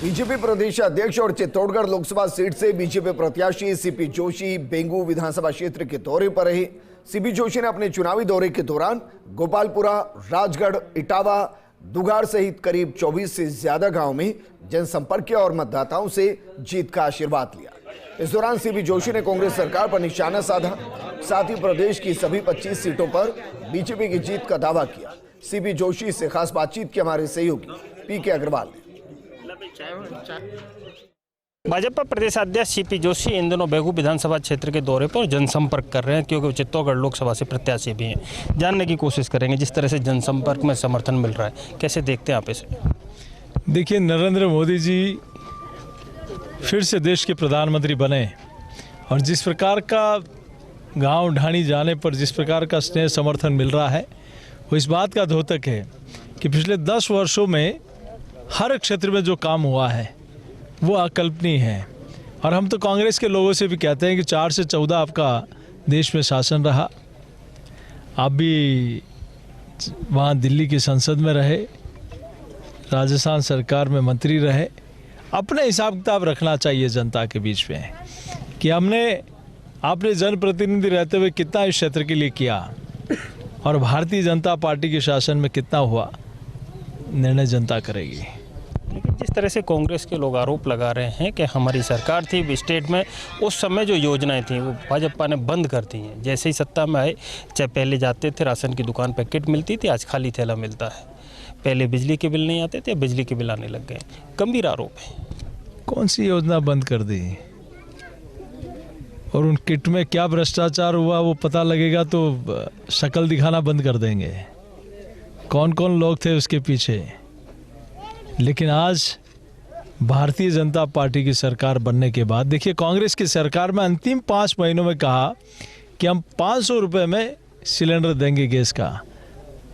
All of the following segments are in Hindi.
बीजेपी प्रदेश अध्यक्ष और चित्तौड़गढ़ लोकसभा सीट से बीजेपी प्रत्याशी सीपी जोशी बेंगू विधानसभा क्षेत्र के दौरे पर रहे। सीपी जोशी ने अपने चुनावी दौरे के दौरान गोपालपुरा, राजगढ़, इटावा, दुगार सहित करीब 24 से ज्यादा गांव में जनसंपर्क किया और मतदाताओं से जीत का आशीर्वाद लिया। इस दौरान सीपी जोशी ने कांग्रेस सरकार पर निशाना साधा, साथ ही प्रदेश की सभी 25 सीटों पर बीजेपी की जीत का दावा किया। सीपी जोशी से खास बातचीत की हमारे सहयोगी पीके अग्रवाल ने। भाजपा प्रदेश अध्यक्ष सीपी जोशी इन दिनों बेगू विधानसभा क्षेत्र के दौरे पर जनसंपर्क कर रहे हैं, क्योंकि वो चित्तौड़गढ़ लोकसभा से प्रत्याशी भी हैं। जानने की कोशिश करेंगे जिस तरह से जनसंपर्क में समर्थन मिल रहा है, कैसे देखते हैं आप इसे? देखिए, नरेंद्र मोदी जी फिर से देश के प्रधानमंत्री बने और जिस प्रकार का गांव ढाणी जाने पर जिस प्रकार का स्नेह समर्थन मिल रहा है, वो इस बात का द्योतक है कि पिछले 10 वर्षों में हर क्षेत्र में जो काम हुआ है वो अकल्पनीय है। और हम तो कांग्रेस के लोगों से भी कहते हैं कि 4 से 14 आपका देश में शासन रहा, आप भी वहाँ दिल्ली की संसद में रहे, राजस्थान सरकार में मंत्री रहे। अपने हिसाब किताब रखना चाहिए जनता के बीच में कि आपने जनप्रतिनिधि रहते हुए कितना इस क्षेत्र के लिए किया और भारतीय जनता पार्टी के शासन में कितना हुआ, निर्णय जनता करेगी। लेकिन जिस तरह से कांग्रेस के लोग आरोप लगा रहे हैं कि हमारी सरकार थी स्टेट में, उस समय जो योजनाएं थी वो भाजपा ने बंद कर दी हैं। जैसे ही सत्ता में आए, चाहे पहले जाते थे राशन की दुकान पर किट मिलती थी, आज खाली थैला मिलता है। पहले बिजली के बिल नहीं आते थे, बिजली के बिल आने लग गए। गंभीर आरोप है। कौन सी योजना बंद कर दी और उन किट में क्या भ्रष्टाचार हुआ वो पता लगेगा तो शक्ल दिखाना बंद कर देंगे। कौन कौन लोग थे उसके पीछे। लेकिन आज भारतीय जनता पार्टी की सरकार बनने के बाद देखिए, कांग्रेस की सरकार में अंतिम 5 महीनों में कहा कि हम 500 रुपये में सिलेंडर देंगे गैस का।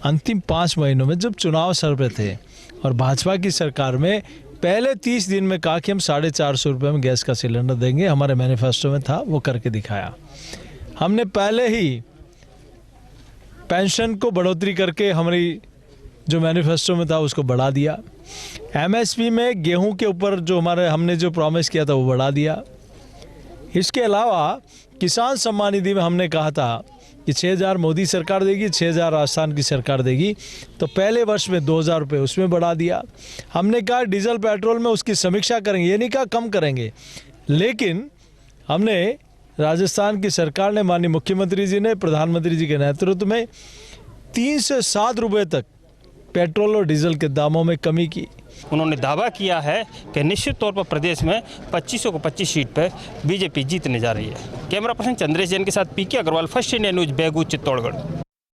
अंतिम 5 महीनों में जब चुनाव सर पे थे, और भाजपा की सरकार में पहले 30 दिन में कहा कि हम 450 रुपये में गैस का सिलेंडर देंगे। हमारे मैनिफेस्टो में था, वो करके दिखाया। हमने पहले ही पेंशन को बढ़ोतरी करके हमारी जो मैनिफेस्टो में था उसको बढ़ा दिया। एमएसपी में गेहूं के ऊपर जो हमने जो प्रॉमिस किया था वो बढ़ा दिया। इसके अलावा किसान सम्मान निधि में हमने कहा था कि 6,000 मोदी सरकार देगी, 6,000 राजस्थान की सरकार देगी, तो पहले वर्ष में 2,000 रुपये उसमें बढ़ा दिया। हमने कहा डीजल पेट्रोल में उसकी समीक्षा करेंगे, ये नहीं कहा कम करेंगे। लेकिन हमने राजस्थान की सरकार ने, माननीय मुख्यमंत्री जी ने, प्रधानमंत्री जी के नेतृत्व में 3 से 7 रुपये तक पेट्रोल और डीजल के दामों में कमी की। उन्होंने दावा किया है कि निश्चित तौर पर प्रदेश में 2500 को 25 सीट पर बीजेपी जीतने जा रही है। कैमरा पर्सन चंद्रेश जैन के साथ P K Agarwal, First India News, Begun, Chittorgarh.